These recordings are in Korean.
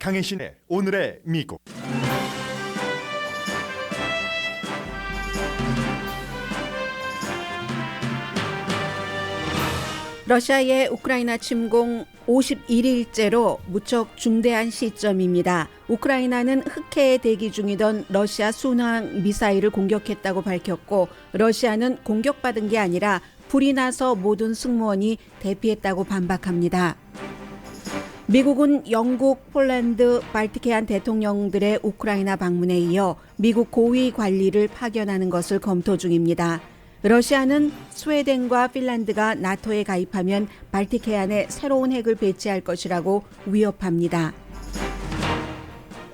강혜신의 오늘의 미국. 러시아의 우크라이나 침공 51일째로 무척 중대한 시점입니다. 우크라이나는 흑해에 대기 중이던 러시아 순항 미사일을 공격했다고 밝혔고, 러시아는 공격받은 게 아니라 불이 나서 모든 승무원이 대피했다고 반박합니다. 미국은 영국, 폴란드, 발티크해안 대통령들의 우크라이나 방문에 이어 미국 고위 관리를 파견하는 것을 검토 중입니다. 러시아는 스웨덴과 핀란드가 나토에 가입하면 발틱해안에 새로운 핵을 배치할 것이라고 위협합니다.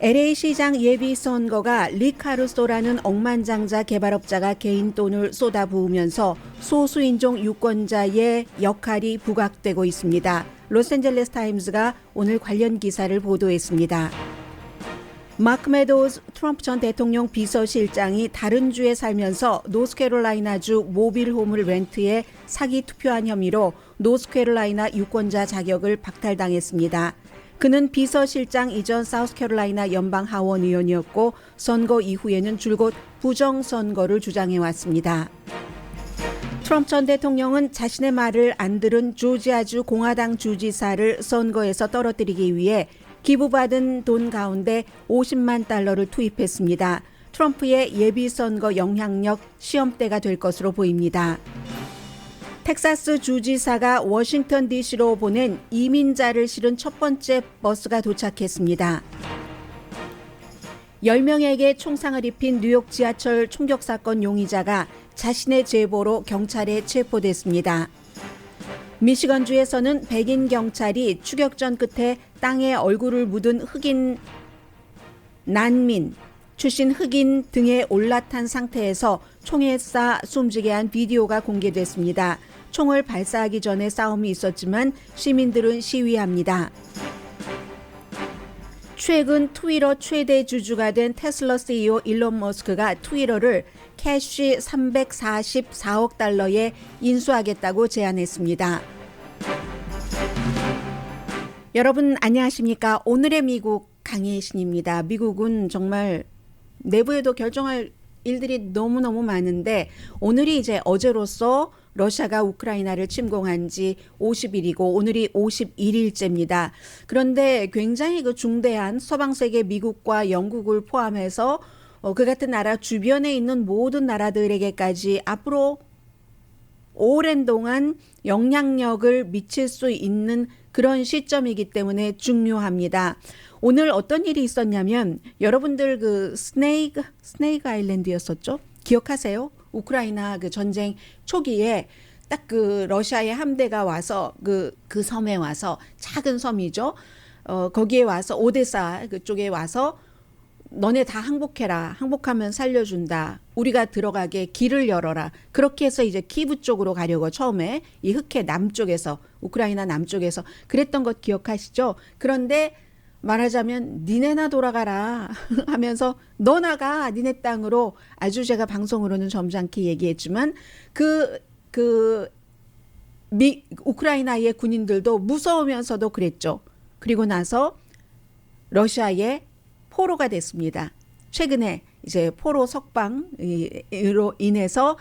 LA시장 예비선거가 리 카루소라는 억만장자 개발업자가 개인 돈을 쏟아부으면서 소수인종 유권자의 역할이 부각되고 있습니다. 로스앤젤레스 타임즈가 오늘 관련 기사를 보도했습니다. 마크 메도우즈 트럼프 전 대통령 비서실장이 다른 주에 살면서 노스캐롤라이나주 모빌홈을 렌트해 사기 투표한 혐의로 노스캐롤라이나 유권자 자격을 박탈당했습니다. 그는 비서실장 이전 사우스캐롤라이나 연방 하원 의원이었고, 선거 이후에는 줄곧 부정선거를 주장해왔습니다. 트럼프 전 대통령은 자신의 말을 안 들은 조지아주 공화당 주지사를 선거에서 떨어뜨리기 위해 기부받은 돈 가운데 50만 달러를 투입했습니다. 트럼프의 예비선거 영향력 시험대가 될 것으로 보입니다. 텍사스 주지사가 워싱턴 DC로 보낸 이민자를 실은 첫 번째 버스가 도착했습니다. 10명에게 총상을 입힌 뉴욕 지하철 총격 사건 용의자가 자신의 제보로 경찰에 체포됐습니다. 미시건주에서는 백인 경찰이 추격전 끝에 땅에 얼굴을 묻은 흑인 난민 출신 흑인 등에 올라탄 상태에서 총에 쏴 숨지게 한 비디오가 공개됐습니다. 총을 발사하기 전에 싸움이 있었지만 시민들은 시위합니다. 최근 트위터 최대 주주가 된 테슬라 CEO 일론 머스크가 트위터를 캐시 344억 달러에 인수하겠다고 제안했습니다. 여러분 안녕하십니까? 오늘의 미국 강혜신입니다. 미국은 정말 내부에도 결정할 일들이 너무너무 많은데, 오늘이 이제 어제로서 러시아가 우크라이나를 침공한 지 50일이고 오늘이 51일째입니다. 그런데 굉장히 중대한 서방 세계 미국과 영국을 포함해서 그 같은 나라 주변에 있는 모든 나라들에게까지 앞으로 오랜 동안 영향력을 미칠 수 있는 그런 시점이기 때문에 중요합니다. 오늘 어떤 일이 있었냐면, 여러분들 스네이크 아일랜드였었죠? 기억하세요? 우크라이나 전쟁 초기에 딱 러시아의 함대가 와서 그 섬에 와서, 작은 섬이죠. 거기에 와서 오데사 그쪽에 와서 너네 다 항복해라. 항복하면 살려준다. 우리가 들어가게 길을 열어라. 그렇게 해서 이제 키브 쪽으로 가려고 처음에 이 흑해 남쪽에서, 우크라이나 남쪽에서 그랬던 것 기억하시죠? 그런데 말하자면 니네나 돌아가라 하면서 너 나가 니네 땅으로, 아주 제가 방송으로는 점잖게 얘기했지만 우크라이나의 군인들도 무서우면서도 그랬죠. 그리고 나서 러시아의 포로가 됐습니다. 최근에 이제 포로 석방으로 인해서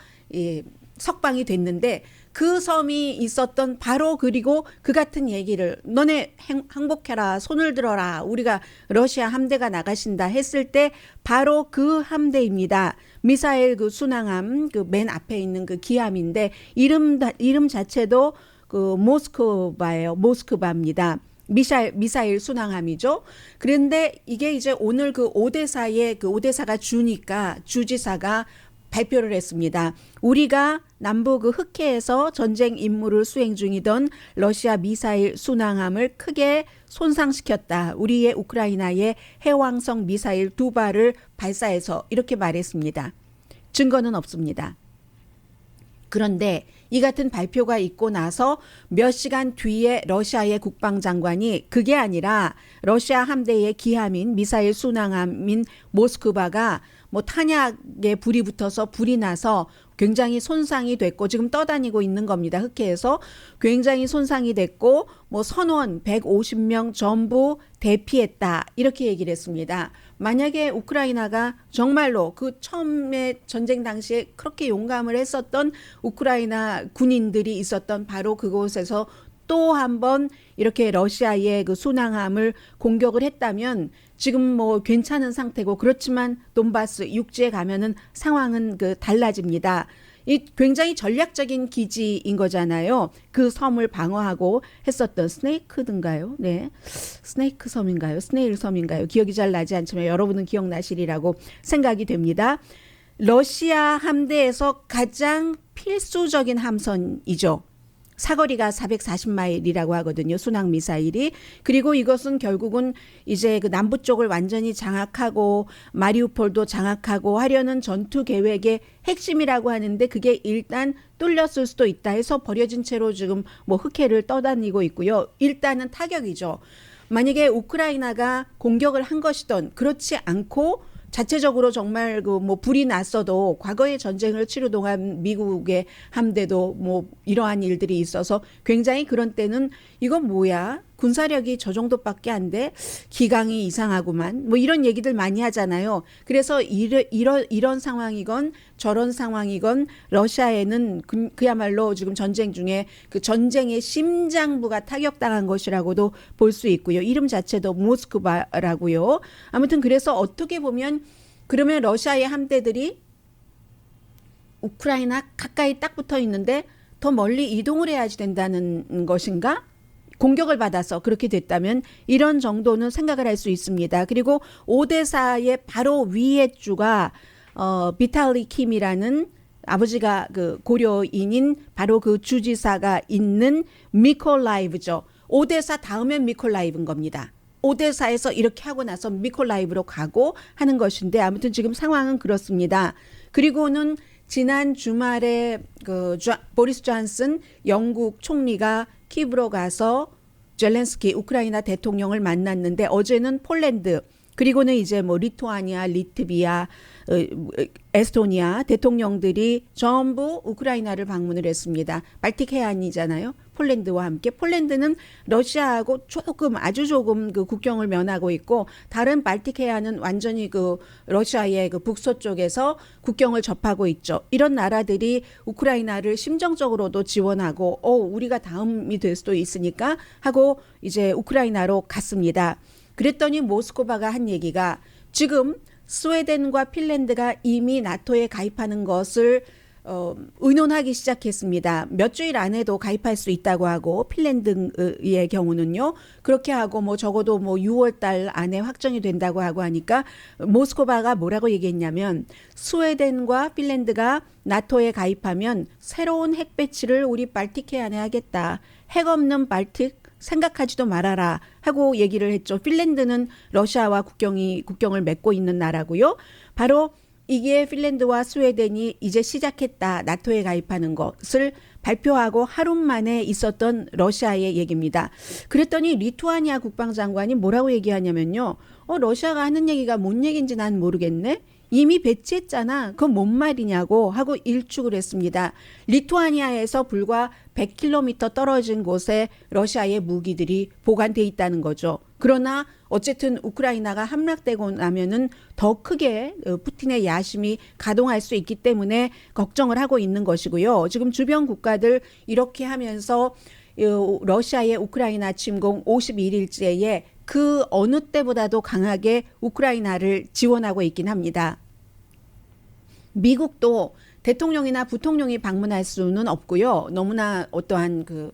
석방이 됐는데, 그 섬이 있었던 바로, 그리고 그 같은 얘기를 너네 항복해라, 손을 들어라, 우리가 러시아 함대가 나가신다 했을 때 바로 그 함대입니다. 미사일 순항함 맨 앞에 있는 기함인데 이름 자체도 모스크바예요. 모스크바입니다. 미사일 순항함이죠. 그런데 이게 이제 오늘 오데사가 주니까 주지사가 발표를 했습니다. 우리가 남부 흑해에서 전쟁 임무를 수행 중이던 러시아 미사일 순항함을 크게 손상시켰다. 우리의 우크라이나의 해왕성 미사일 2발을 발사해서, 이렇게 말했습니다. 증거는 없습니다. 그런데 이 같은 발표가 있고 나서 몇 시간 뒤에 러시아의 국방장관이 그게 아니라 러시아 함대의 기함인 미사일 순항함인 모스크바가 뭐 탄약에 불이 붙어서 불이 나서 굉장히 손상이 됐고 지금 떠다니고 있는 겁니다. 흑해에서 굉장히 손상이 됐고 뭐 선원 150명 전부 대피했다 이렇게 얘기를 했습니다. 만약에 우크라이나가 정말로 그 처음에 전쟁 당시에 그렇게 용감을 했었던 우크라이나 군인들이 있었던 바로 그곳에서 또 한번 이렇게 러시아의 그 순항함을 공격을 했다면 지금 뭐 괜찮은 상태고 그렇지만 돈바스 육지에 가면은 상황은 그 달라집니다. 이 굉장히 전략적인 기지인 거잖아요. 그 섬을 방어하고 했었던 스네이크든가요? 네. 스네이크 섬인가요? 스네일 섬인가요? 기억이 잘 나지 않지만 여러분은 기억나시리라고 생각이 됩니다. 러시아 함대에서 가장 필수적인 함선이죠. 사거리가 440마일이라고 하거든요. 순항 미사일이. 그리고 이것은 결국은 이제 그 남부 쪽을 완전히 장악하고 마리우폴도 장악하고 하려는 전투 계획의 핵심이라고 하는데 그게 일단 뚫렸을 수도 있다 해서 버려진 채로 지금 뭐 흑해를 떠다니고 있고요. 일단은 타격이죠. 만약에 우크라이나가 공격을 한 것이든 그렇지 않고 자체적으로 정말 그 뭐 불이 났어도 과거의 전쟁을 치루 동안 미국의 함대도 뭐 이러한 일들이 있어서 굉장히 그런 때는 이건 뭐야? 군사력이 저 정도밖에 안 돼? 기강이 이상하구만. 뭐 이런 얘기들 많이 하잖아요. 그래서 이런 상황이건 저런 상황이건 러시아에는 그야말로 지금 전쟁 중에 그 전쟁의 심장부가 타격당한 것이라고도 볼 수 있고요. 이름 자체도 모스크바라고요. 아무튼 그래서 어떻게 보면 그러면 러시아의 함대들이 우크라이나 가까이 딱 붙어 있는데 더 멀리 이동을 해야지 된다는 것인가? 공격을 받아서 그렇게 됐다면 이런 정도는 생각을 할 수 있습니다. 그리고 오데사의 바로 위에 주가 비탈리 킴이라는 아버지가 그 고려인인 바로 그 주지사가 있는 미콜라이브죠. 오데사 다음엔 미콜라이브인 겁니다. 오데사에서 이렇게 하고 나서 미콜라이브로 가고 하는 것인데 아무튼 지금 상황은 그렇습니다. 그리고는 지난 주말에 그 보리스 존슨 영국 총리가 키브로 가서 젤렌스키 우크라이나 대통령을 만났는데 어제는 폴란드 그리고는 이제 뭐 리투아니아, 리트비아, 에스토니아 대통령들이 전부 우크라이나를 방문을 했습니다. 발틱 해안이잖아요. 폴란드와 함께. 폴란드는 러시아하고 조금 아주 조금 그 국경을 면하고 있고 다른 발틱 해안은 완전히 그 러시아의 그 북서쪽에서 국경을 접하고 있죠. 이런 나라들이 우크라이나를 심정적으로도 지원하고 우리가 다음이 될 수도 있으니까 하고 이제 우크라이나로 갔습니다. 그랬더니 모스크바가 한 얘기가 지금 스웨덴과 핀란드가 이미 나토에 가입하는 것을 의논하기 시작했습니다. 몇 주일 안에도 가입할 수 있다고 하고 핀란드의 경우는요. 그렇게 하고 뭐 적어도 뭐 6월 달 안에 확정이 된다고 하고 하니까 모스크바가 뭐라고 얘기했냐면 스웨덴과 핀란드가 나토에 가입하면 새로운 핵 배치를 우리 발틱 해안에 하겠다. 핵 없는 발틱 생각하지도 말아라 하고 얘기를 했죠. 핀란드는 러시아와 국경을 맺고 있는 나라고요. 바로 이게 핀란드와 스웨덴이 이제 시작했다. 나토에 가입하는 것을 발표하고 하루 만에 있었던 러시아의 얘기입니다. 그랬더니 리투아니아 국방장관이 뭐라고 얘기하냐면요. 러시아가 하는 얘기가 뭔 얘기인지 난 모르겠네. 이미 배치했잖아. 그건 뭔 말이냐고 하고 일축을 했습니다. 리투아니아에서 불과 100km 떨어진 곳에 러시아의 무기들이 보관돼 있다는 거죠. 그러나 어쨌든 우크라이나가 함락되고 나면은 더 크게 푸틴의 야심이 가동할 수 있기 때문에 걱정을 하고 있는 것이고요. 지금 주변 국가들 이렇게 하면서 러시아의 우크라이나 침공 51일째에 그 어느 때보다도 강하게 우크라이나를 지원하고 있긴 합니다. 미국도 대통령이나 부통령이 방문할 수는 없고요. 너무나 어떠한 그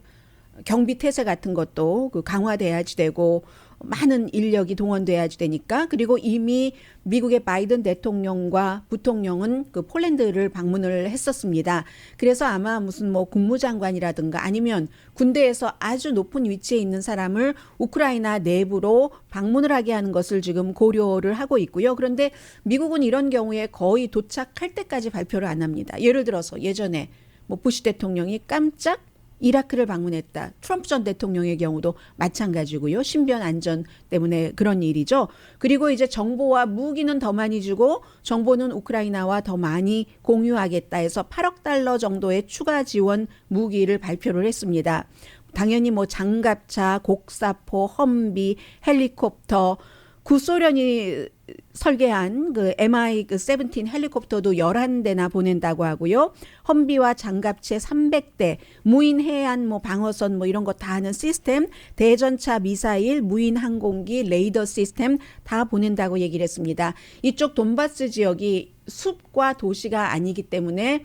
경비 태세 같은 것도 그 강화돼야지 되고 많은 인력이 동원돼야지 되니까 그리고 이미 미국의 바이든 대통령과 부통령은 그 폴란드를 방문을 했었습니다. 그래서 아마 무슨 뭐 국무장관이라든가 아니면 군대에서 아주 높은 위치에 있는 사람을 우크라이나 내부로 방문을 하게 하는 것을 지금 고려를 하고 있고요. 그런데 미국은 이런 경우에 거의 도착할 때까지 발표를 안 합니다. 예를 들어서 예전에 뭐 부시 대통령이 깜짝 이라크를 방문했다. 트럼프 전 대통령의 경우도 마찬가지고요. 신변 안전 때문에 그런 일이죠. 그리고 이제 정보와 무기는 더 많이 주고 정보는 우크라이나와 더 많이 공유하겠다 해서 8억 달러 정도의 추가 지원 무기를 발표를 했습니다. 당연히 뭐 장갑차, 곡사포, 험비, 헬리콥터, 구소련이 설계한 그 MI-17 헬리콥터도 11대나 보낸다고 하고요. 험비와 장갑체 300대, 무인 해안 뭐 방어선 뭐 이런 거 다 하는 시스템, 대전차 미사일, 무인 항공기, 레이더 시스템 다 보낸다고 얘기를 했습니다. 이쪽 돈바스 지역이 숲과 도시가 아니기 때문에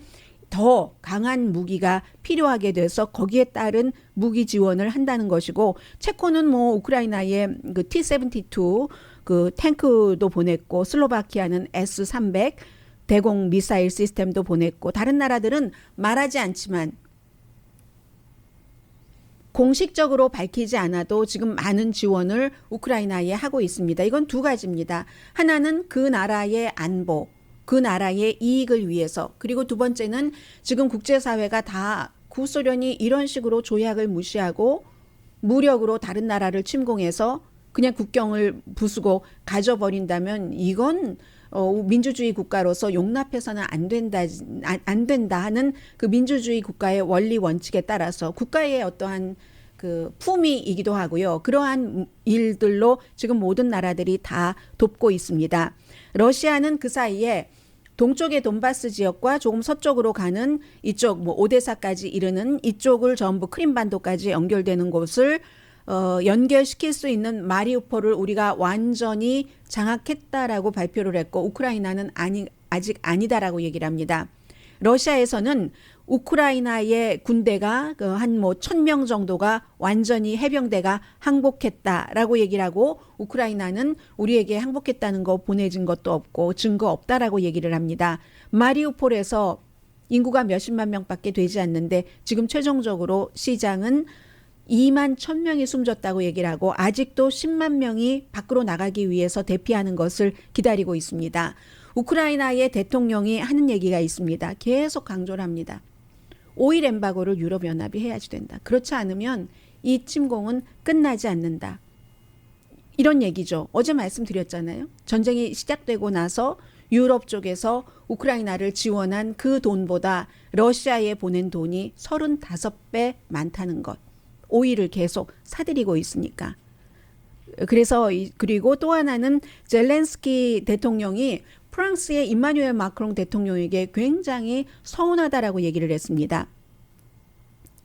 더 강한 무기가 필요하게 돼서 거기에 따른 무기 지원을 한다는 것이고, 체코는 뭐 우크라이나에 그 T-72 그 탱크도 보냈고, 슬로바키아는 S-300 대공 미사일 시스템도 보냈고, 다른 나라들은 말하지 않지만 공식적으로 밝히지 않아도 지금 많은 지원을 우크라이나에 하고 있습니다. 이건 두 가지입니다. 하나는 그 나라의 안보, 그 나라의 이익을 위해서, 그리고 두 번째는 지금 국제사회가 다 구소련이 이런 식으로 조약을 무시하고 무력으로 다른 나라를 침공해서 그냥 국경을 부수고 가져버린다면 이건 민주주의 국가로서 용납해서는 안 된다 하는 그 민주주의 국가의 원리 원칙에 따라서 국가의 어떠한 그 품위이기도 하고요. 그러한 일들로 지금 모든 나라들이 다 돕고 있습니다. 러시아는 그 사이에 동쪽의 돈바스 지역과 조금 서쪽으로 가는 이쪽 뭐 오데사까지 이르는 이쪽을 전부 크림반도까지 연결되는 곳을 연결시킬 수 있는 마리우폴을 우리가 완전히 장악했다라고 발표를 했고, 우크라이나는 아직 아니다라고 얘기를 합니다. 러시아에서는 우크라이나의 군대가 한 뭐 1,000명 정도가 완전히 해병대가 항복했다라고 얘기를 하고, 우크라이나는 우리에게 항복했다는 거 보내진 것도 없고 증거 없다라고 얘기를 합니다. 마리우폴에서 인구가 몇십만 명밖에 되지 않는데 지금 최종적으로 시장은 2만 1,000명이 숨졌다고 얘기를 하고 아직도 10만 명이 밖으로 나가기 위해서 대피하는 것을 기다리고 있습니다. 우크라이나의 대통령이 하는 얘기가 있습니다. 계속 강조를 합니다. 오일 엠바고를 유럽연합이 해야지 된다. 그렇지 않으면 이 침공은 끝나지 않는다. 이런 얘기죠. 어제 말씀드렸잖아요. 전쟁이 시작되고 나서 유럽 쪽에서 우크라이나를 지원한 그 돈보다 러시아에 보낸 돈이 35배 많다는 것. 오일을 계속 사들이고 있으니까. 그래서 그리고 또 하나는 젤렌스키 대통령이 프랑스의 임마누엘 마크롱 대통령에게 굉장히 서운하다라고 얘기를 했습니다.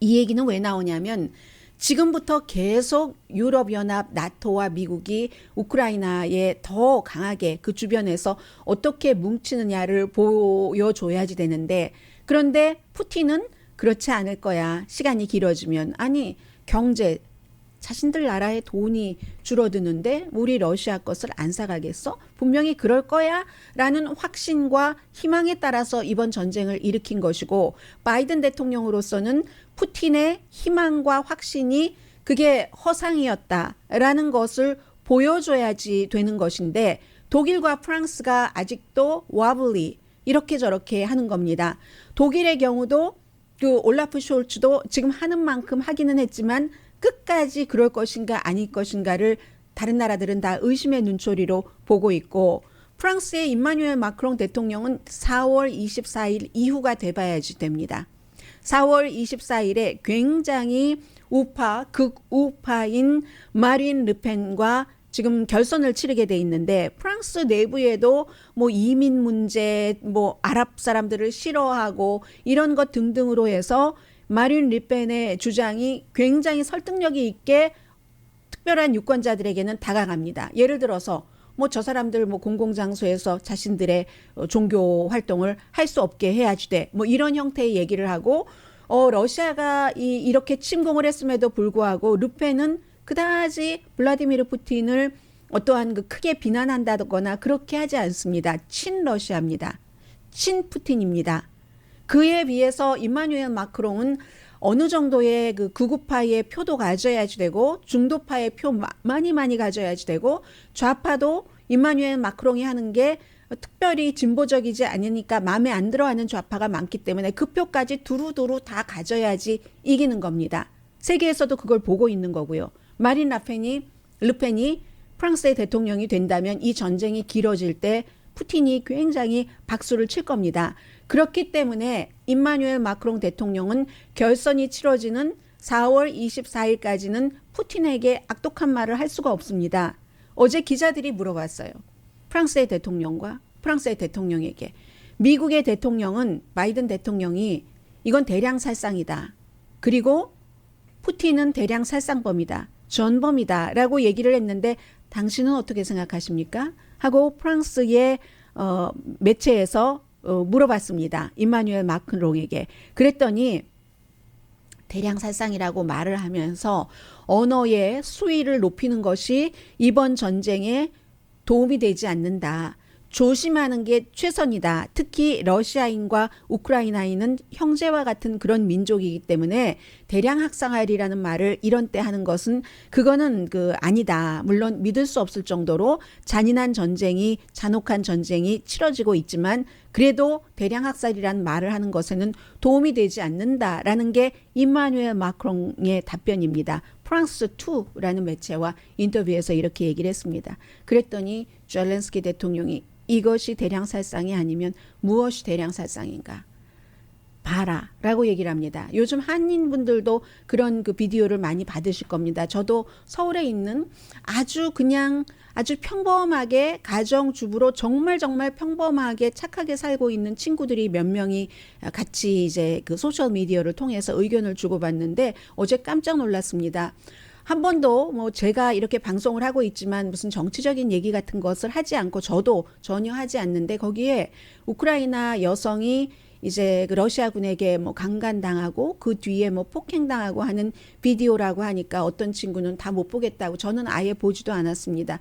이 얘기는 왜 나오냐면 지금부터 계속 유럽연합, 나토와 미국이 우크라이나에 더 강하게 그 주변에서 어떻게 뭉치느냐를 보여줘야지 되는데, 그런데 푸틴은 그렇지 않을 거야. 시간이 길어지면. 아니, 경제, 자신들 나라의 돈이 줄어드는데 우리 러시아 것을 안 사가겠어? 분명히 그럴 거야 라는 확신과 희망에 따라서 이번 전쟁을 일으킨 것이고, 바이든 대통령으로서는 푸틴의 희망과 확신이 그게 허상이었다라는 것을 보여줘야지 되는 것인데, 독일과 프랑스가 아직도 와블리 이렇게 저렇게 하는 겁니다. 독일의 경우도 그 올라프 숄츠도 지금 하는 만큼 하기는 했지만 끝까지 그럴 것인가 아닐 것인가를 다른 나라들은 다 의심의 눈초리로 보고 있고, 프랑스의 임마누엘 마크롱 대통령은 4월 24일 이후가 돼봐야지 됩니다. 4월 24일에 굉장히 극우파인 마린 르펜과 지금 결선을 치르게 돼 있는데, 프랑스 내부에도 뭐 이민 문제, 뭐 아랍 사람들을 싫어하고 이런 것 등등으로 해서 마린 르펜의 주장이 굉장히 설득력이 있게 특별한 유권자들에게는 다가갑니다. 예를 들어서 뭐 저 사람들 뭐 공공장소에서 자신들의 종교 활동을 할 수 없게 해야지 돼. 뭐 이런 형태의 얘기를 하고, 러시아가 이렇게 침공을 했음에도 불구하고 르펜은 그다지 블라디미르 푸틴을 어떠한 그 크게 비난한다거나 그렇게 하지 않습니다. 친러시아입니다. 친푸틴입니다. 그에 비해서 임마누엘 마크롱은 어느 정도의 그 극우파의 표도 가져야지 되고, 중도파의 표 많이 가져야지 되고, 좌파도 임마누엘 마크롱이 하는 게 특별히 진보적이지 않으니까 마음에 안 들어하는 좌파가 많기 때문에 그 표까지 두루두루 다 가져야지 이기는 겁니다. 세계에서도 그걸 보고 있는 거고요. 마린 르펜이 프랑스의 대통령이 된다면 이 전쟁이 길어질 때 푸틴이 굉장히 박수를 칠 겁니다. 그렇기 때문에 임마누엘 마크롱 대통령은 결선이 치러지는 4월 24일까지는 푸틴에게 악독한 말을 할 수가 없습니다. 어제 기자들이 물어봤어요. 프랑스의 대통령과 프랑스의 대통령에게. 미국의 대통령은 바이든 대통령이 이건 대량 살상이다. 그리고 푸틴은 대량 살상범이다. 전범이다. 라고 얘기를 했는데 당신은 어떻게 생각하십니까? 하고 프랑스의 매체에서 물어봤습니다. 임마누엘 마크롱에게. 그랬더니 대량 살상이라고 말을 하면서 언어의 수위를 높이는 것이 이번 전쟁에 도움이 되지 않는다. 조심하는 게 최선이다. 특히 러시아인과 우크라이나인은 형제와 같은 그런 민족이기 때문에 대량 학살이라는 말을 이런 때 하는 것은 그거는 아니다. 물론 믿을 수 없을 정도로 잔인한 전쟁이 잔혹한 전쟁이 치러지고 있지만 그래도 대량 학살이라는 말을 하는 것에는 도움이 되지 않는다라는 게 임마누엘 마크롱의 답변입니다. 프랑스 2라는 매체와 인터뷰에서 이렇게 얘기를 했습니다. 그랬더니 젤렌스키 대통령이 이것이 대량살상이 아니면 무엇이 대량살상인가? 봐라 라고 얘기를 합니다. 요즘 한인분들도 그런 비디오를 많이 받으실 겁니다. 저도 서울에 있는 아주 평범하게 가정주부로 정말 평범하게 착하게 살고 있는 친구들이 몇 명이 같이 이제 소셜미디어를 통해서 의견을 주고받는데 어제 깜짝 놀랐습니다. 한 번도 제가 이렇게 방송을 하고 있지만 무슨 정치적인 얘기 같은 것을 하지 않고 저도 전혀 하지 않는데 거기에 우크라이나 여성이 이제 러시아군에게 강간당하고 그 뒤에 폭행당하고 하는 비디오라고 하니까 어떤 친구는 다 못 보겠다고 저는 아예 보지도 않았습니다.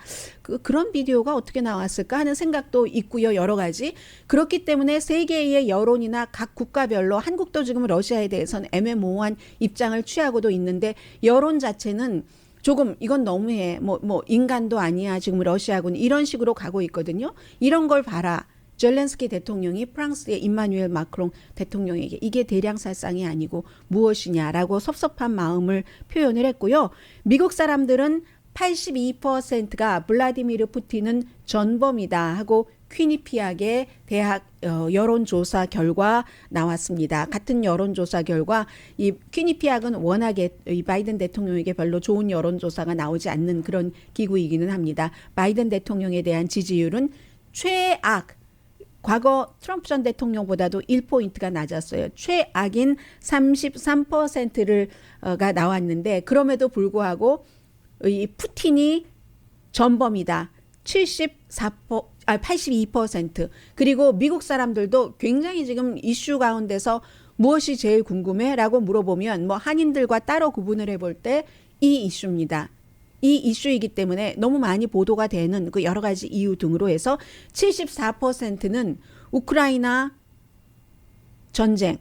그런 비디오가 어떻게 나왔을까 하는 생각도 있고요. 여러 가지. 그렇기 때문에 세계의 여론이나 각 국가별로 한국도 지금 러시아에 대해서는 애매모호한 입장을 취하고도 있는데 여론 자체는 조금 이건 너무해. 인간도 아니야. 지금 러시아군 이런 식으로 가고 있거든요. 이런 걸 봐라. 젤렌스키 대통령이 프랑스의 임마누엘 마크롱 대통령에게 이게 대량살상이 아니고 무엇이냐라고 섭섭한 마음을 표현을 했고요. 미국 사람들은 82%가 블라디미르 푸틴은 전범이다 하고 퀴니피악의 대학 여론조사 결과 나왔습니다. 같은 여론조사 결과 이 퀴니피악은 워낙에 이 바이든 대통령에게 별로 좋은 여론조사가 나오지 않는 그런 기구이기는 합니다. 바이든 대통령에 대한 지지율은 최악 과거 트럼프 전 대통령보다도 1포인트가 낮았어요. 최악인 33%가 나왔는데 그럼에도 불구하고 이 푸틴이 전범이다. 82%. 그리고 미국 사람들도 굉장히 지금 이슈 가운데서 무엇이 제일 궁금해? 라고 물어보면 한인들과 따로 구분을 해볼 때 이 이슈입니다. 이 이슈이기 때문에 너무 많이 보도가 되는 여러 가지 이유 등으로 해서 74%는 우크라이나 전쟁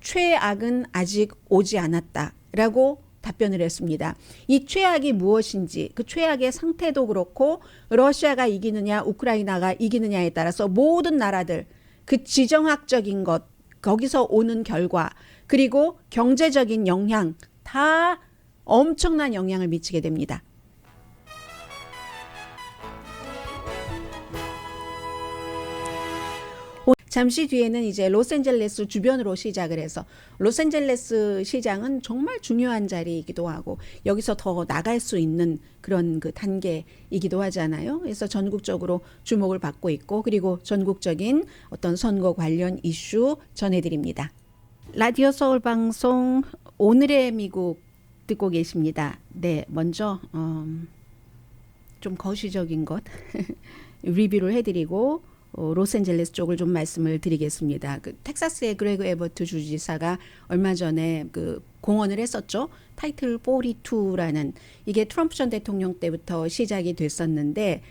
최악은 아직 오지 않았다라고 답변을 했습니다. 이 최악이 무엇인지 그 최악의 상태도 그렇고 러시아가 이기느냐 우크라이나가 이기느냐에 따라서 모든 나라들 그 지정학적인 것 거기서 오는 결과 그리고 경제적인 영향 다 엄청난 영향을 미치게 됩니다. 잠시 뒤에는 이제 로스앤젤레스 주변으로 시작을 해서 로스앤젤레스 시장은 정말 중요한 자리이기도 하고 여기서 더 나갈 수 있는 그런 단계이기도 하잖아요. 그래서 전국적으로 주목을 받고 있고 그리고 전국적인 어떤 선거 관련 이슈 전해드립니다. 라디오 서울 방송 오늘의 미국 듣고 계십니다. 네, 먼저 좀 거시적인 것 리뷰를 해드리고 로스앤젤레스 쪽을 좀 말씀을 드리겠습니다. 텍사스의 그레그 에버트 주지사가 얼마 전에 공언을 했었죠. 타이틀 42라는 이게 트럼프 전 대통령 때부터 시작이 됐었는데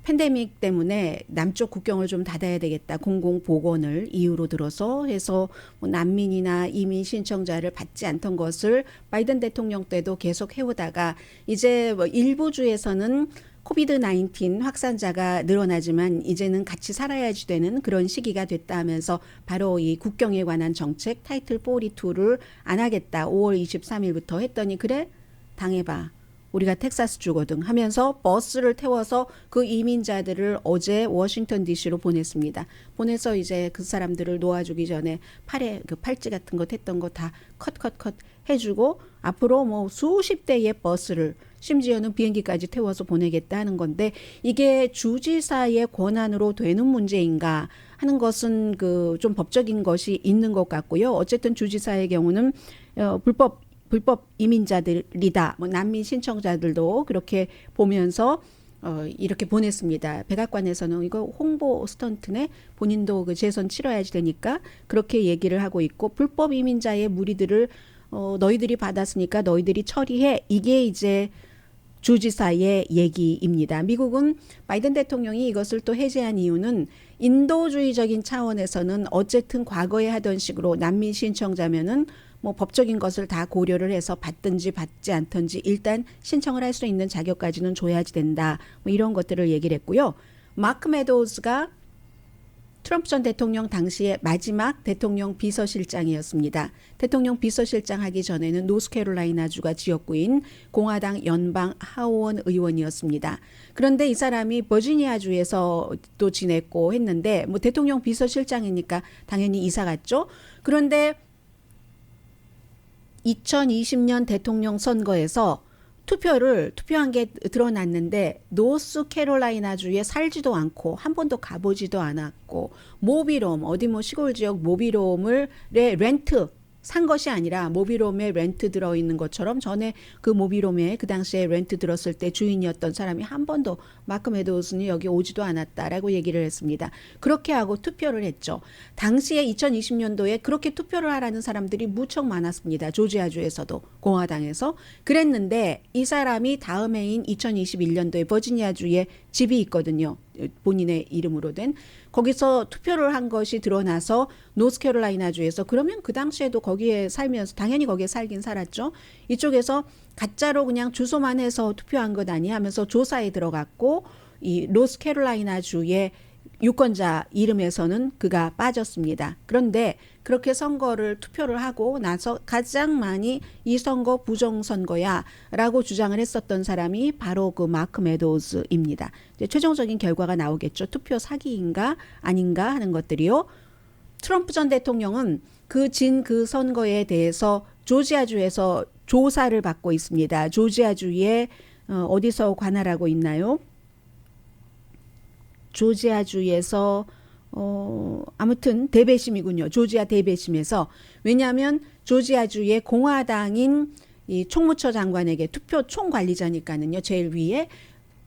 팬데믹 때문에 남쪽 국경을 좀 닫아야 되겠다. 공공보건을 이유로 들어서 해서 난민이나 이민 신청자를 받지 않던 것을 바이든 대통령 때도 계속 해오다가 이제 일부 주에서는 코비드 19 확산자가 늘어나지만 이제는 같이 살아야지 되는 그런 시기가 됐다 하면서 바로 이 국경에 관한 정책 타이틀 42를 안 하겠다. 5월 23일부터 했더니 그래? 당해봐. 우리가 텍사스 주거든 하면서 버스를 태워서 그 이민자들을 어제 워싱턴 DC로 보냈습니다. 보내서 이제 그 사람들을 놓아주기 전에 팔에 그 팔찌 같은 것 했던 거 다 컷 해주고 앞으로 뭐 수십 대의 버스를 심지어는 비행기까지 태워서 보내겠다 하는 건데 이게 주지사의 권한으로 되는 문제인가 하는 것은 그 좀 법적인 것이 있는 것 같고요. 어쨌든 주지사의 경우는 불법 이민자들이다. 뭐 난민 신청자들도 그렇게 보면서 이렇게 보냈습니다. 백악관에서는 이거 홍보 스턴트네. 본인도 그 재선 치러야지 되니까 그렇게 얘기를 하고 있고 불법 이민자의 무리들을 너희들이 받았으니까 너희들이 처리해. 이게 이제 주지사의 얘기입니다. 미국은 바이든 대통령이 이것을 또 해제한 이유는 인도주의적인 차원에서는 어쨌든 과거에 하던 식으로 난민 신청자면은 뭐 법적인 것을 다 고려를 해서 받든지 받지 않든지 일단 신청을 할 수 있는 자격까지는 줘야지 된다. 뭐 이런 것들을 얘기를 했고요. 마크 메도우즈가 트럼프 전 대통령 당시에 마지막 대통령 비서실장이었습니다. 대통령 비서실장 하기 전에는 노스캐롤라이나주가 지역구인 공화당 연방 하원 의원이었습니다. 그런데 이 사람이 버지니아주에서 또 지냈고 했는데 뭐 대통령 비서실장이니까 당연히 이사 갔죠. 그런데 2020년 대통령 선거에서 투표한 게 드러났는데 노스캐롤라이나주에 살지도 않고 한 번도 가보지도 않았고 모비롬 어디 뭐 시골 지역 모비롬을 렌트 산 것이 아니라 모비롬에 렌트 들어있는 것처럼 전에 그 모비롬에 그 당시에 렌트 들었을 때 주인이었던 사람이 한 번도 마크 메도우스는 여기 오지도 않았다라고 얘기를 했습니다. 그렇게 하고 투표를 했죠. 당시에 2020년도에 그렇게 투표를 하라는 사람들이 무척 많았습니다. 조지아주에서도 공화당에서. 그랬는데 이 사람이 다음 해인 2021년도에 버지니아주에 집이 있거든요. 본인의 이름으로 된. 거기서 투표를 한 것이 드러나서 노스캐롤라이나주에서 그러면 그 당시에도 거기에 살면서 당연히 거기에 살긴 살았죠. 이쪽에서 가짜로 그냥 주소만 해서 투표한 것 아니 하면서 조사에 들어갔고 이 노스캐롤라이나주의 유권자 이름에서는 그가 빠졌습니다. 그런데 그렇게 투표를 하고 나서 가장 많이 이 선거 부정선거야 라고 주장을 했었던 사람이 바로 그 마크 메도우즈입니다. 이제 최종적인 결과가 나오겠죠. 투표 사기인가 아닌가 하는 것들이요. 트럼프 전 대통령은 그 선거에 대해서 조지아주에서 조사를 받고 있습니다. 조지아주에 어디서 관할하고 있나요? 조지아주에서 아무튼 대배심이군요. 조지아 대배심에서. 왜냐하면 조지아주의 공화당인 이 총무처 장관에게 투표 총관리자니까는요. 제일 위에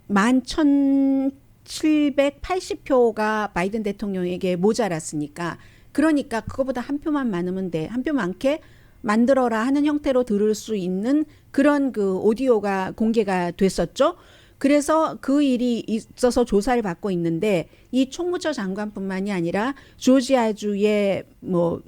11,780표가 바이든 대통령에게 모자랐으니까 그러니까 그거보다 한 표만 많으면 돼. 한 표 많게 만들어라 하는 형태로 들을 수 있는 그런 그 오디오가 공개가 됐었죠. 그래서 그 일이 있어서 조사를 받고 있는데 이 총무처 장관뿐만이 아니라 조지아주의 뭐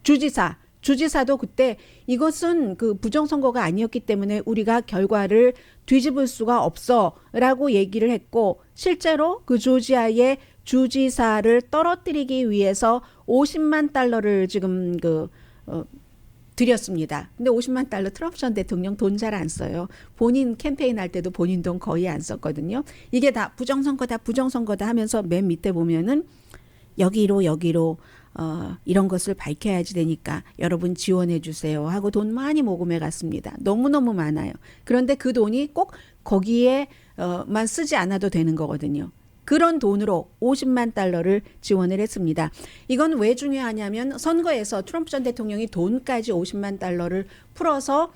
주지사도 그때 이것은 그 부정선거가 아니었기 때문에 우리가 결과를 뒤집을 수가 없어라고 얘기를 했고 실제로 그 조지아의 주지사를 떨어뜨리기 위해서 50만 달러를 지금 드렸습니다. 근데 50만 달러 트럼프 전 대통령 돈 잘 안 써요. 본인 캠페인 할 때도 본인 돈 거의 안 썼거든요. 이게 다 부정선거다 하면서 맨 밑에 보면은 여기로 이런 것을 밝혀야지 되니까 여러분 지원해 주세요 하고 돈 많이 모금해 갔습니다. 너무너무 많아요. 그런데 그 돈이 꼭 거기에만 쓰지 않아도 되는 거거든요. 그런 돈으로 50만 달러를 지원을 했습니다. 이건 왜 중요하냐면 선거에서 트럼프 전 대통령이 돈까지 50만 달러를 풀어서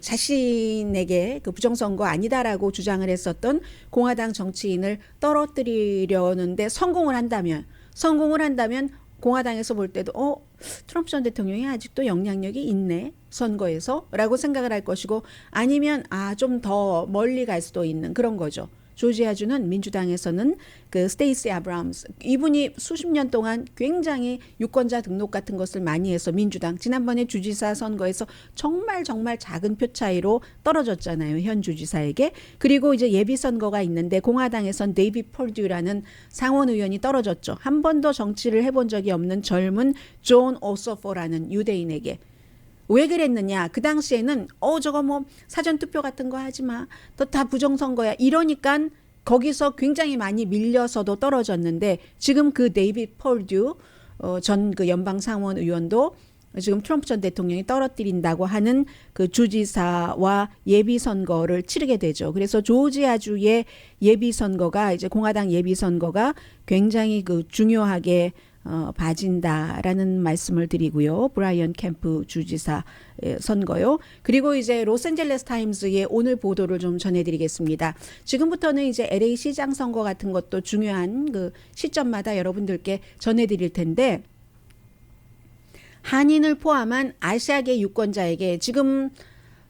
자신에게 그 부정선거 아니다라고 주장을 했었던 공화당 정치인을 떨어뜨리려는데 성공을 한다면 공화당에서 볼 때도 트럼프 전 대통령이 아직도 영향력이 있네 선거에서 라고 생각을 할 것이고 아니면 좀 더 멀리 갈 수도 있는 그런 거죠. 조지아주는 민주당에서는 그 스테이시 아브람스 이분이 수십 년 동안 굉장히 유권자 등록 같은 것을 많이 해서 민주당 지난번에 주지사 선거에서 정말 작은 표 차이로 떨어졌잖아요. 현 주지사에게. 그리고 이제 예비 선거가 있는데 공화당에선 데이비 폴듀라는 상원 의원이 떨어졌죠. 한 번도 정치를 해본 적이 없는 젊은 존 오소포라는 유대인에게. 왜 그랬느냐? 그 당시에는 저거 뭐 사전 투표 같은 거 하지 마. 너 다 부정선거야. 이러니까 거기서 굉장히 많이 밀려서도 떨어졌는데 지금 그 데이비드 폴듀 전 그 연방 상원 의원도 지금 트럼프 전 대통령이 떨어뜨린다고 하는 그 주지사와 예비 선거를 치르게 되죠. 그래서 조지아주의 예비 선거가 이제 공화당 예비 선거가 굉장히 그 중요하게 봐진다라는 말씀을 드리고요. 브라이언 캠프 주지사 선거요. 그리고 이제 로스앤젤레스 타임즈의 오늘 보도를 좀 전해드리겠습니다. 지금부터는 이제 LA 시장 선거 같은 것도 중요한 그 시점마다 여러분들께 전해드릴 텐데 한인을 포함한 아시아계 유권자에게 지금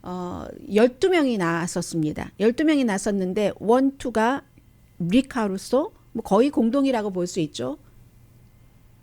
12명이 나왔었습니다. 12명이 나섰는데 원투가 리카루소 뭐 거의 공동이라고 볼 수 있죠.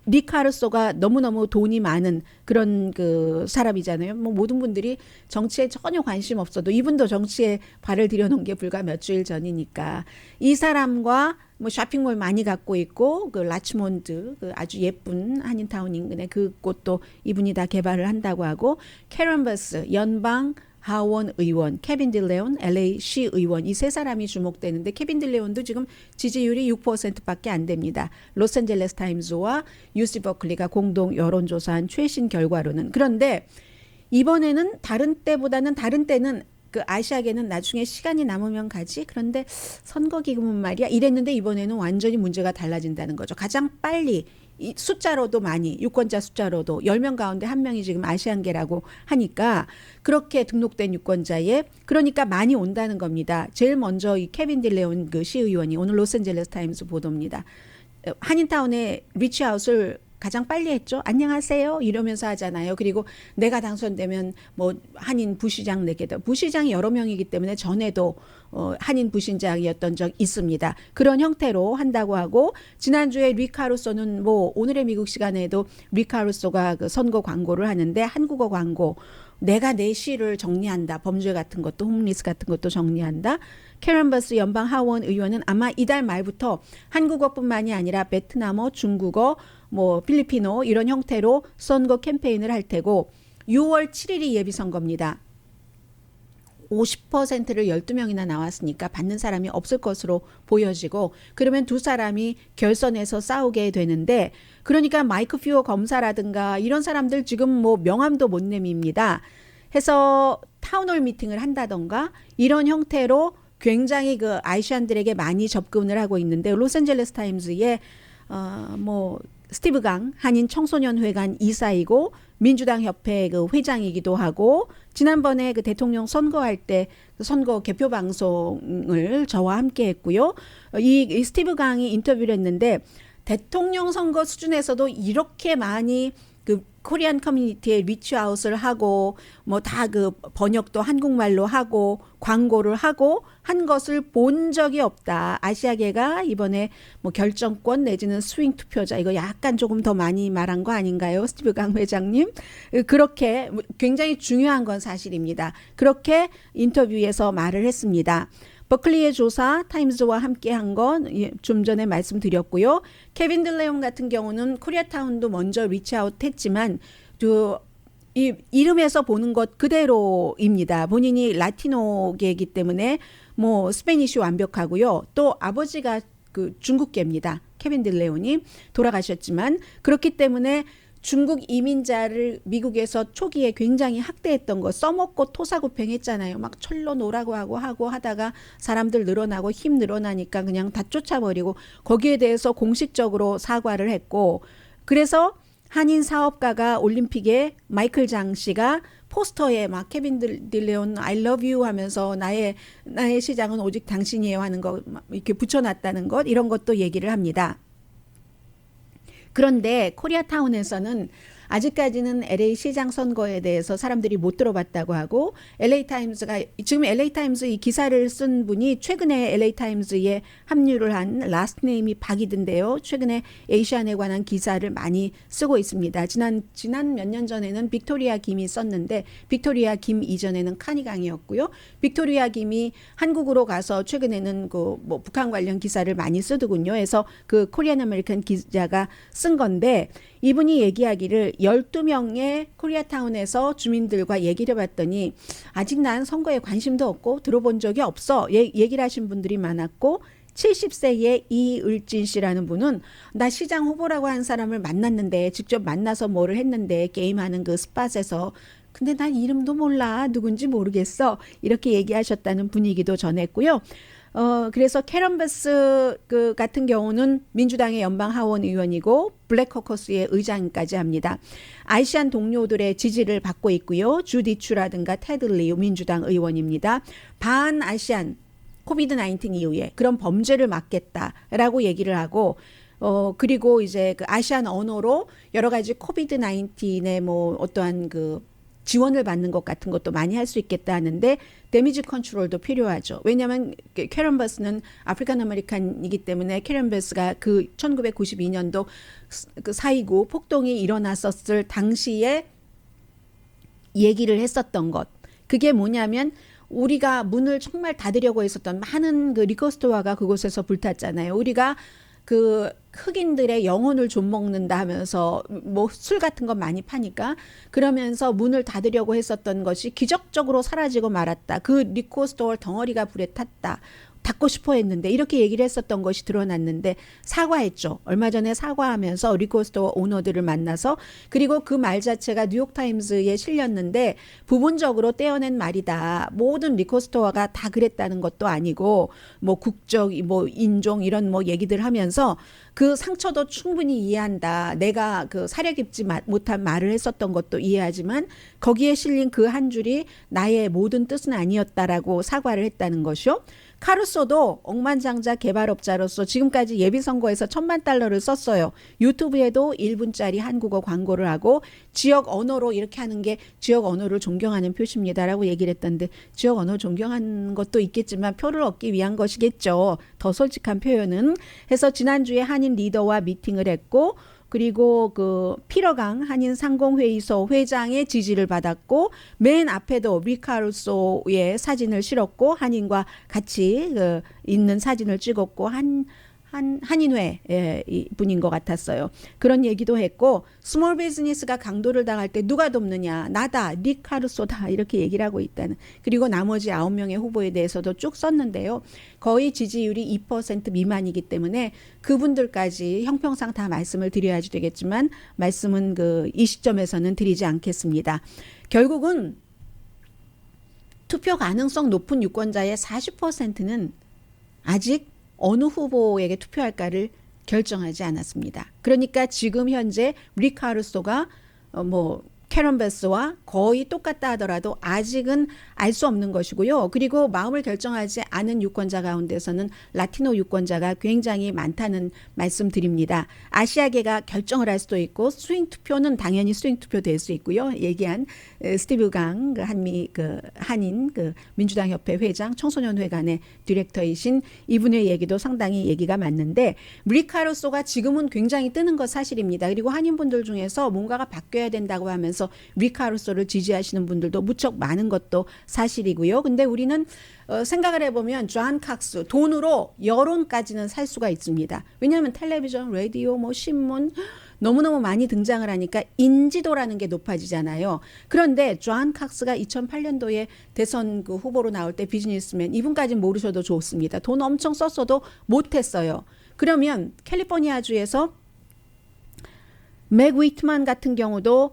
리카르소가 너무너무 돈이 많은 그런 그 사람이잖아요. 뭐 모든 분들이 정치에 전혀 관심 없어도 이분도 정치에 발을 들여놓은 게 불과 몇 주일 전이니까 이 사람과 뭐 쇼핑몰 많이 갖고 있고 그 라치몬드 그 아주 예쁜 한인타운 인근에 그 곳도 이분이 다 개발을 한다고 하고 캐런 버스 연방 하원 의원, 케빈 딜레온, LA 시 의원 이 세 사람이 주목되는데 케빈 딜레온도 지금 지지율이 6%밖에 안 됩니다. 로스앤젤레스 타임즈와 UC 버클리가 공동 여론조사한 최신 결과로는 그런데 이번에는 다른 때는 그 아시아계는 나중에 시간이 남으면 가지 그런데 선거 기금은 말이야 이랬는데 이번에는 완전히 문제가 달라진다는 거죠. 가장 빨리 이 숫자로도 많이 유권자 숫자로도 10명 가운데 1명이 지금 아시안계라고 하니까 그렇게 등록된 유권자에 그러니까 많이 온다는 겁니다. 제일 먼저 이 케빈 딜레온 그 시의원이 오늘 로스앤젤레스 타임스 보도입니다. 한인타운에 리치아웃을 가장 빨리 했죠. 안녕하세요 이러면서 하잖아요. 그리고 내가 당선되면 뭐 한인 부시장 내게도 부시장이 여러 명이기 때문에 전에도 한인 부시장이었던 적 있습니다. 그런 형태로 한다고 하고 지난주에 리카루소는 뭐 오늘의 미국 시간에도 리카루소가 그 선거 광고를 하는데 한국어 광고 내가 내 시를 정리한다. 범죄 같은 것도 홈리스 같은 것도 정리한다. 캐런 버스 연방 하원 의원은 아마 이달 말부터 한국어뿐만이 아니라 베트남어, 중국어, 뭐 필리핀어 이런 형태로 선거 캠페인을 할 테고 6월 7일이 예비 선거입니다. 50%를 12명이나 나왔으니까 받는 사람이 없을 것으로 보여지고 그러면 두 사람이 결선에서 싸우게 되는데 그러니까 마이크 퓨어 검사라든가 이런 사람들 지금 뭐 명함도 못 내밉니다. 해서 타운홀 미팅을 한다던가 이런 형태로 굉장히 그 아시안들에게 많이 접근을 하고 있는데 로스앤젤레스 타임즈에 뭐 스티브 강 한인 청소년 회관 이사이고 민주당 협회 그 회장이기도 하고 지난번에 그 대통령 선거할 때 그 선거 개표 방송을 저와 함께 했고요. 이 스티브 강이 인터뷰를 했는데 대통령 선거 수준에서도 이렇게 많이 그 코리안 커뮤니티에 리치아웃을 하고 뭐 다 그 번역도 한국말로 하고 광고를 하고 한 것을 본 적이 없다. 아시아계가 이번에 뭐 결정권 내지는 스윙 투표자 이거 약간 조금 더 많이 말한 거 아닌가요? 스티브 강 회장님. 그렇게 굉장히 중요한 건 사실입니다. 그렇게 인터뷰에서 말을 했습니다. 버클리의 조사 타임즈와 함께 한 건 좀 전에 말씀드렸고요. 케빈 딜레온 같은 경우는 코리아타운도 먼저 리치아웃 했지만 이 이름에서 보는 것 그대로입니다. 본인이 라티노계이기 때문에 뭐 스페니쉬 완벽하고요. 또 아버지가 그 중국계입니다. 케빈 딜레온이 돌아가셨지만 그렇기 때문에 중국 이민자를 미국에서 초기에 굉장히 학대했던 거 써먹고 토사구팽했잖아요. 막 철로 놓으라고 하고 하다가 사람들 늘어나고 힘 늘어나니까 그냥 다 쫓아버리고 거기에 대해서 공식적으로 사과를 했고 그래서 한인 사업가가 올림픽에 마이클 장 씨가 포스터에 막 케빈 딜레온 I love you 하면서 나의 시장은 오직 당신이에요 하는 거 이렇게 붙여놨다는 것 이런 것도 얘기를 합니다. 그런데 코리아타운에서는 아직까지는 LA 시장 선거에 대해서 사람들이 못 들어봤다고 하고 LA 타임즈가 지금 LA 타임즈 이 기사를 쓴 분이 최근에 LA 타임즈에 합류를 한 라스트 네임이 박이든데요. 최근에 에이시안에 관한 기사를 많이 쓰고 있습니다. 지난 몇 년 전에는 빅토리아 김이 썼는데 빅토리아 김 이전에는 카니강이었고요. 빅토리아 김이 한국으로 가서 최근에는 그 뭐 북한 관련 기사를 많이 쓰더군요. 그래서 그 코리안 아메리칸 기자가 쓴 건데 이분이 얘기하기를 12명의 코리아타운에서 주민들과 얘기를 해봤더니 아직 난 선거에 관심도 없고 들어본 적이 없어. 얘기를 하신 분들이 많았고 70세의 이을진 씨라는 분은 나 시장 후보라고 한 사람을 만났는데 직접 만나서 뭐를 했는데 게임하는 그 스팟에서 근데 난 이름도 몰라 누군지 모르겠어 이렇게 얘기하셨다는 분위기도 전했고요. 그래서 캐런 베스 그 같은 경우는 민주당의 연방 하원 의원이고 블랙 커커스의 의장까지 합니다. 아시안 동료들의 지지를 받고 있고요. 주디 추라든가 테드 리 민주당 의원입니다. 반 아시안 코비드 19 이후에 그런 범죄를 막겠다라고 얘기를 하고 그리고 이제 그 아시안 언어로 여러 가지 코비드 19의 뭐 어떠한 그 지원을 받는 것 같은 것도 많이 할 수 있겠다 하는데 데미지 컨트롤도 필요하죠. 왜냐하면 캐런 베스는 아프리칸 아메리칸이기 때문에 캐런 베스가 그 1992년도 그 4.29 폭동이 일어났었을 당시에 얘기를 했었던 것. 그게 뭐냐면 우리가 문을 정말 닫으려고 했었던 많은 그 리커 스토어가 그곳에서 불탔잖아요. 우리가 그 흑인들의 영혼을 좀 먹는다 하면서 뭐 술 같은 거 많이 파니까 그러면서 문을 닫으려고 했었던 것이 기적적으로 사라지고 말았다. 그 리코 스토어 덩어리가 불에 탔다. 닫고 싶어 했는데 이렇게 얘기를 했었던 것이 드러났는데 사과했죠. 얼마 전에 사과하면서 리코 스토어 오너들을 만나서 그리고 그 말 자체가 뉴욕타임즈에 실렸는데 부분적으로 떼어낸 말이다. 모든 리코 스토어가 다 그랬다는 것도 아니고 뭐 국적, 뭐 인종 이런 뭐 얘기들 하면서 그 상처도 충분히 이해한다. 내가 그 사려 깊지 못한 말을 했었던 것도 이해하지만 거기에 실린 그 한 줄이 나의 모든 뜻은 아니었다라고 사과를 했다는 것이요. 카루소도 억만장자 개발업자로서 지금까지 예비선거에서 $10,000,000를 썼어요. 유튜브에도 1분짜리 한국어 광고를 하고 지역 언어로 이렇게 하는 게 지역 언어를 존경하는 표시입니다라고 얘기를 했던데 지역 언어 존경하는 것도 있겠지만 표를 얻기 위한 것이겠죠. 더 솔직한 표현은. 해서 지난주에 한인 리더와 미팅을 했고 그리고 그 피러강 한인 상공회의소 회장의 지지를 받았고 맨 앞에도 리카루소의 사진을 실었고 한인과 같이 있는 사진을 찍었고 한인회 분인 것 같았어요. 그런 얘기도 했고 스몰 비즈니스가 강도를 당할 때 누가 돕느냐 나다 리카루소다 이렇게 얘기를 하고 있다는 그리고 나머지 9명의 후보에 대해서도 쭉 썼는데요. 거의 지지율이 2% 미만이기 때문에 그분들까지 형평상 다 말씀을 드려야지 되겠지만 말씀은 이 시점에서는 드리지 않겠습니다. 결국은 투표 가능성 높은 유권자의 40%는 아직 어느 후보에게 투표할까를 결정하지 않았습니다. 그러니까 지금 현재 리카루소가 뭐 캐런 베스와 거의 똑같다 하더라도 아직은 알 수 없는 것이고요. 그리고 마음을 결정하지 않은 유권자 가운데서는 라티노 유권자가 굉장히 많다는 말씀드립니다. 아시아계가 결정을 할 수도 있고 스윙 투표는 당연히 스윙 투표 될 수 있고요. 얘기한 스티브 강 한인 민주당 협회 회장 청소년회관의 디렉터이신 이분의 얘기도 상당히 얘기가 맞는데 리카루소가 지금은 굉장히 뜨는 것 사실입니다. 그리고 한인분들 중에서 뭔가가 바뀌어야 된다고 하면서 리카루소를 지지하시는 분들도 무척 많은 것도 사실이고요. 근데 우리는 생각을 해보면 존 칵스 돈으로 여론까지는 살 수가 있습니다. 왜냐하면 텔레비전, 라디오, 뭐 신문 너무너무 많이 등장을 하니까 인지도라는 게 높아지잖아요. 그런데 존 칵스가 2008년도에 대선 그 후보로 나올 때 비즈니스맨 이분까지 모르셔도 좋습니다. 돈 엄청 썼어도 못했어요. 그러면 캘리포니아주에서 맥 위트만 같은 경우도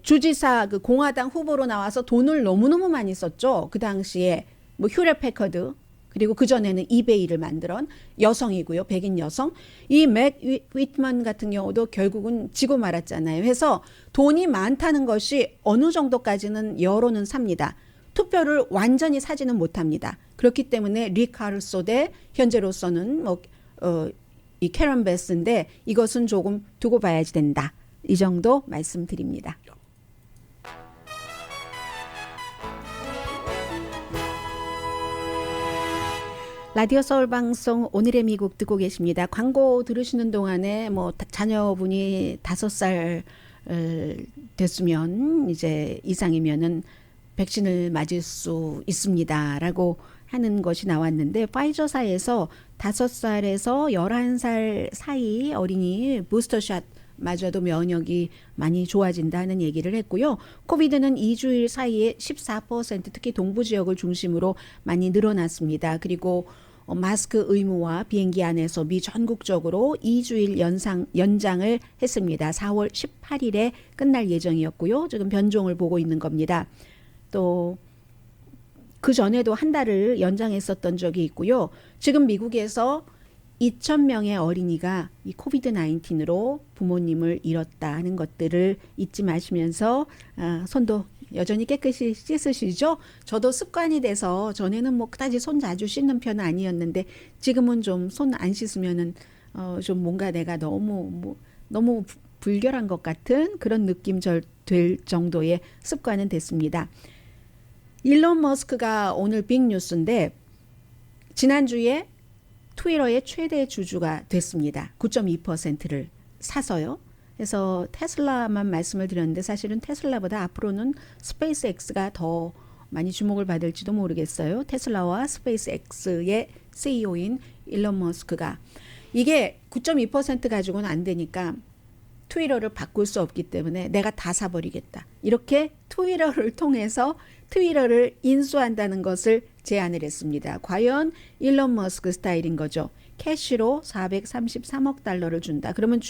주지사 그 공화당 후보로 나와서 돈을 너무너무 많이 썼죠. 그 당시에 뭐 휴렛 패커드 그리고 그전에는 이베이를 만들었 여성이고요. 백인 여성. 이 맥 위트만 같은 경우도 결국은 지고 말았잖아요. 해서 돈이 많다는 것이 어느 정도까지는 여론은 삽니다. 투표를 완전히 사지는 못합니다. 그렇기 때문에 리카루소 대 현재로서는 이 캐런 베스인데 이것은 조금 두고 봐야지 된다. 이 정도 말씀드립니다. 라디오 서울 방송 오늘의 미국 듣고 계십니다. 광고 들으시는 동안에 뭐 자녀분이 5살 됐으면 이제 이상이면은 백신을 맞을 수 있습니다라고 하는 것이 나왔는데 파이저사에서 5살에서 11살 사이 어린이 부스터샷 맞아도 면역이 많이 좋아진다는 얘기를 했고요. 코비드는 2주일 사이에 14% 특히 동부 지역을 중심으로 많이 늘어났습니다. 그리고 마스크 의무와 비행기 안에서 미 전국적으로 2주일 연장을 했습니다. 4월 18일에 끝날 예정이었고요. 지금 변종을 보고 있는 겁니다. 또 그 전에도 한 달을 연장했었던 적이 있고요. 지금 미국에서 2,000명의 어린이가 이 코비드 19으로 부모님을 잃었다 하는 것들을 잊지 마시면서 손도 여전히 깨끗이 씻으시죠? 저도 습관이 돼서 전에는 뭐 그다지 손 자주 씻는 편은 아니었는데 지금은 좀 손 안 씻으면은 좀 뭔가 내가 너무 불결한 것 같은 그런 느낌 될 정도의 습관은 됐습니다. 일론 머스크가 오늘 빅뉴스인데 지난주에 트위터의 최대 주주가 됐습니다. 9.2%를 사서요. 그래서 테슬라만 말씀을 드렸는데 사실은 테슬라보다 앞으로는 스페이스X가 더 많이 주목을 받을지도 모르겠어요. 테슬라와 스페이스X의 CEO인 일론 머스크가 이게 9.2% 가지고는 안 되니까 트위터를 바꿀 수 없기 때문에 내가 다 사버리겠다. 이렇게 트위터를 통해서 트위터를 인수한다는 것을 제안을 했습니다. 과연 일론 머스크 스타일인 거죠. 캐시로 433억 달러를 준다. 그러면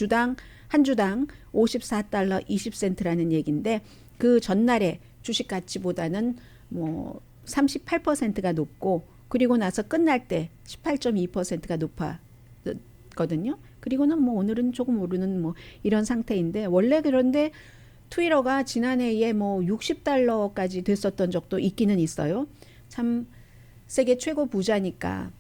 한 주당 54달러 20센트라는 얘기인데 그 전날에 주식 가치보다는 뭐 38%가 높고 그리고 나서 끝날 때 18.2%가 높았거든요. 그리고는 뭐 오늘은 조금 오르는 뭐 이런 상태인데 원래 그런데 트위터가 지난해에 뭐 60달러까지 됐었던 적도 있기는 있어요. 참 세계 최고 부자니까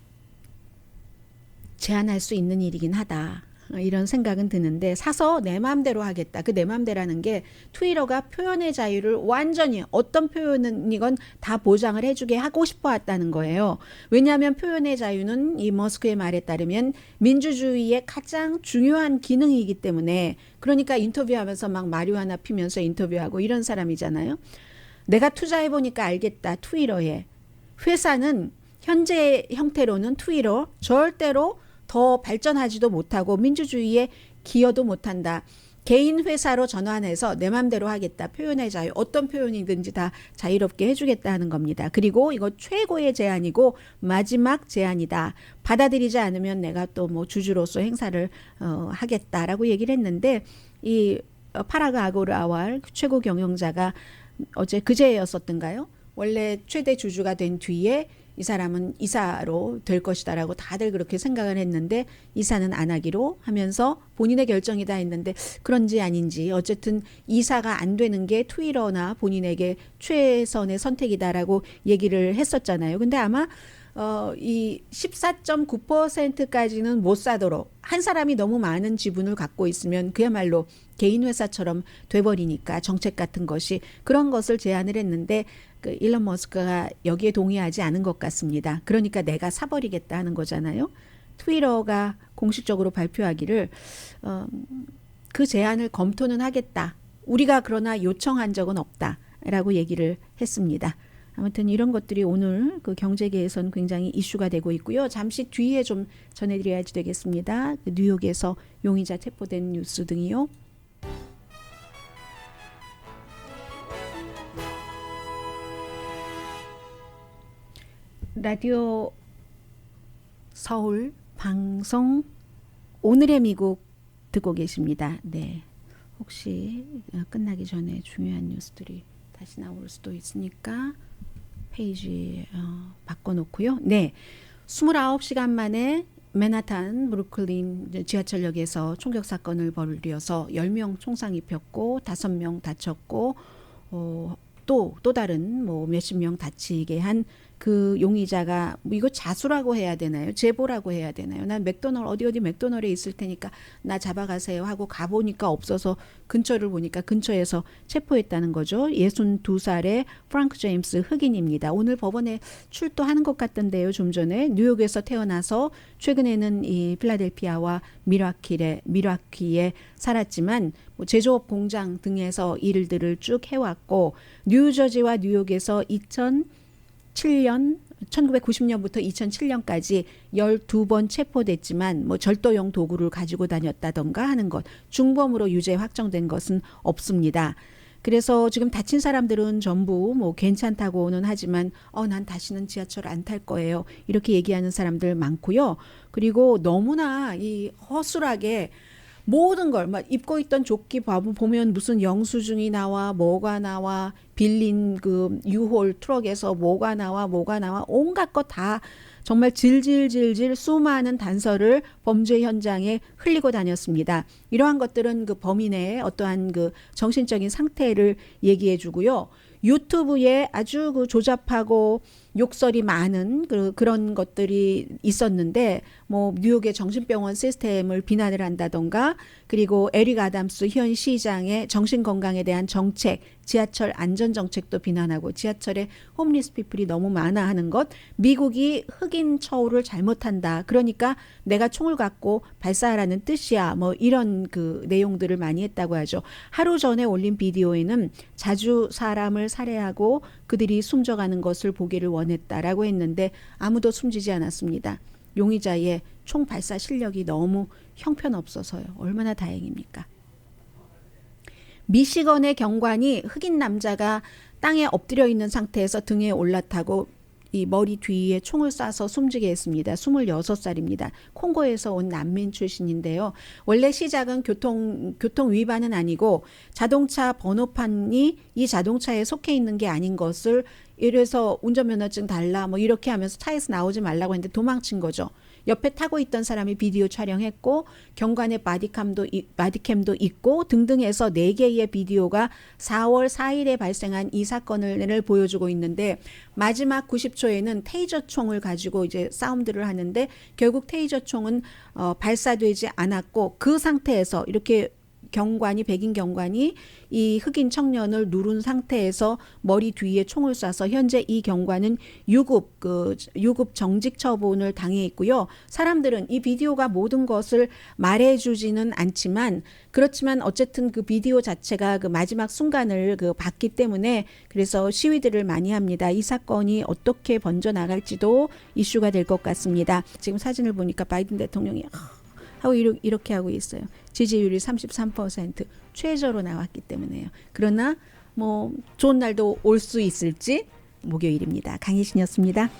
제한할 수 있는 일이긴 하다. 이런 생각은 드는데 사서 내 마음대로 하겠다. 그 내 마음대로라는 게 트위터가 표현의 자유를 완전히 어떤 표현이건 다 보장을 해주게 하고 싶어 했다는 거예요. 왜냐하면 표현의 자유는 이 머스크의 말에 따르면 민주주의의 가장 중요한 기능이기 때문에 그러니까 인터뷰하면서 막 마리화나 피면서 인터뷰하고 이런 사람이잖아요. 내가 투자해보니까 알겠다. 트위터에. 회사는 현재 형태로는 트위터 절대로 더 발전하지도 못하고 민주주의에 기여도 못한다. 개인 회사로 전환해서 내 맘대로 하겠다. 표현의 자유, 어떤 표현이든지 다 자유롭게 해주겠다는 겁니다. 그리고 이거 최고의 제안이고 마지막 제안이다. 받아들이지 않으면 내가 또 뭐 주주로서 행사를 하겠다라고 얘기를 했는데 이 파라그 아고라왈 최고 경영자가 어제 그제였었던가요? 원래 최대 주주가 된 뒤에 이 사람은 이사로 될 것이다라고 다들 그렇게 생각을 했는데 이사는 안 하기로 하면서 본인의 결정이다 했는데 그런지 아닌지 어쨌든 이사가 안 되는 게 트위터나 본인에게 최선의 선택이다라고 얘기를 했었잖아요. 근데 아마 이 14.9%까지는 못 사도록 한 사람이 너무 많은 지분을 갖고 있으면 그야말로 개인 회사처럼 돼버리니까 정책 같은 것이 그런 것을 제안을 했는데 그 일론 머스크가 여기에 동의하지 않은 것 같습니다. 그러니까 내가 사버리겠다 하는 거잖아요. 트위터가 공식적으로 발표하기를 그 제안을 검토는 하겠다. 우리가 그러나 요청한 적은 없다라고 얘기를 했습니다. 아무튼 이런 것들이 오늘 그 경제계에서는 굉장히 이슈가 되고 있고요. 잠시 뒤에 좀 전해드려야지 되겠습니다. 뉴욕에서 용의자 체포된 뉴스 등이요. 라디오 서울 방송 오늘의 미국 듣고 계십니다. 네, 혹시 끝나기 전에 중요한 뉴스들이 다시 나올 수도 있으니까 페이지 바꿔놓고요. 네, 29시간 만에 맨하탄 브루클린 지하철역에서 총격 사건을 벌여서 10명 총상 입혔고 5명 다쳤고 또 다른 뭐 몇십 명 다치게 한 그 용의자가 뭐 이거 자수라고 해야 되나요? 제보라고 해야 되나요? 난 맥도널 어디 맥도널에 있을 테니까 나 잡아가세요 하고 가보니까 없어서 근처를 보니까 근처에서 체포했다는 거죠. 62살의 프랑크 제임스 흑인입니다. 오늘 법원에 출두하는 것 같던데요. 좀 전에 뉴욕에서 태어나서 최근에는 이 필라델피아와 밀와키에 살았지만 뭐 제조업 공장 등에서 일들을 쭉 해왔고 뉴저지와 뉴욕에서 1990년부터 2007년까지 12번 체포됐지만 뭐 절도용 도구를 가지고 다녔다던가 하는 것, 중범으로 유죄 확정된 것은 없습니다. 그래서 지금 다친 사람들은 전부 뭐 괜찮다고는 하지만 난 다시는 지하철 안 탈 거예요. 이렇게 얘기하는 사람들 많고요. 그리고 너무나 이 허술하게 모든 걸 막 입고 있던 조끼 보면 무슨 영수증이 나와 뭐가 나와 빌린 그 유홀 트럭에서 뭐가 나와 온갖 것 다 정말 질질질질 수많은 단서를 범죄 현장에 흘리고 다녔습니다. 이러한 것들은 그 범인의 어떠한 그 정신적인 상태를 얘기해 주고요. 유튜브에 아주 그 조잡하고 욕설이 많은 그런 것들이 있었는데 뭐 뉴욕의 정신병원 시스템을 비난을 한다던가 그리고 에릭 아담스 현 시장의 정신건강에 대한 정책, 지하철 안전정책도 비난하고 지하철에 홈리스 피플이 너무 많아 하는 것, 미국이 흑인 처우를 잘못한다. 그러니까 내가 총을 갖고 발사하라는 뜻이야. 뭐 이런 그 내용들을 많이 했다고 하죠. 하루 전에 올린 비디오에는 자주 사람을 살해하고 그들이 숨져가는 것을 보기를 원했다라고 했는데 아무도 숨지지 않았습니다. 용의자의 총 발사 실력이 너무 형편없어서요. 얼마나 다행입니까? 미시건의 경관이 흑인 남자가 땅에 엎드려 있는 상태에서 등에 올라타고 이 머리 뒤에 총을 쏴서 숨지게 했습니다. 26살입니다. 콩고에서 온 난민 출신인데요. 원래 시작은 교통 위반은 아니고 자동차 번호판이 이 자동차에 속해 있는 게 아닌 것을 이래서 운전면허증 달라 뭐 이렇게 하면서 차에서 나오지 말라고 했는데 도망친 거죠. 옆에 타고 있던 사람이 비디오 촬영했고 경관의 바디캠도 있고 등등해서 4개의 비디오가 4월 4일에 발생한 이 사건을 보여주고 있는데 마지막 90초에는 테이저 총을 가지고 이제 싸움들을 하는데 결국 테이저 총은 발사되지 않았고 그 상태에서 이렇게 백인 경관이 이 흑인 청년을 누른 상태에서 머리 뒤에 총을 쏴서 현재 이 경관은 유급 정직 처분을 당해 있고요. 사람들은 이 비디오가 모든 것을 말해주지는 않지만 그렇지만 어쨌든 그 비디오 자체가 그 마지막 순간을 봤기 때문에 그래서 시위들을 많이 합니다. 이 사건이 어떻게 번져 나갈지도 이슈가 될 것 같습니다. 지금 사진을 보니까 바이든 대통령이 하고 이렇게 하고 있어요. 지지율이 33% 최저로 나왔기 때문에요. 그러나 뭐 좋은 날도 올 수 있을지 목요일입니다. 강희신이었습니다.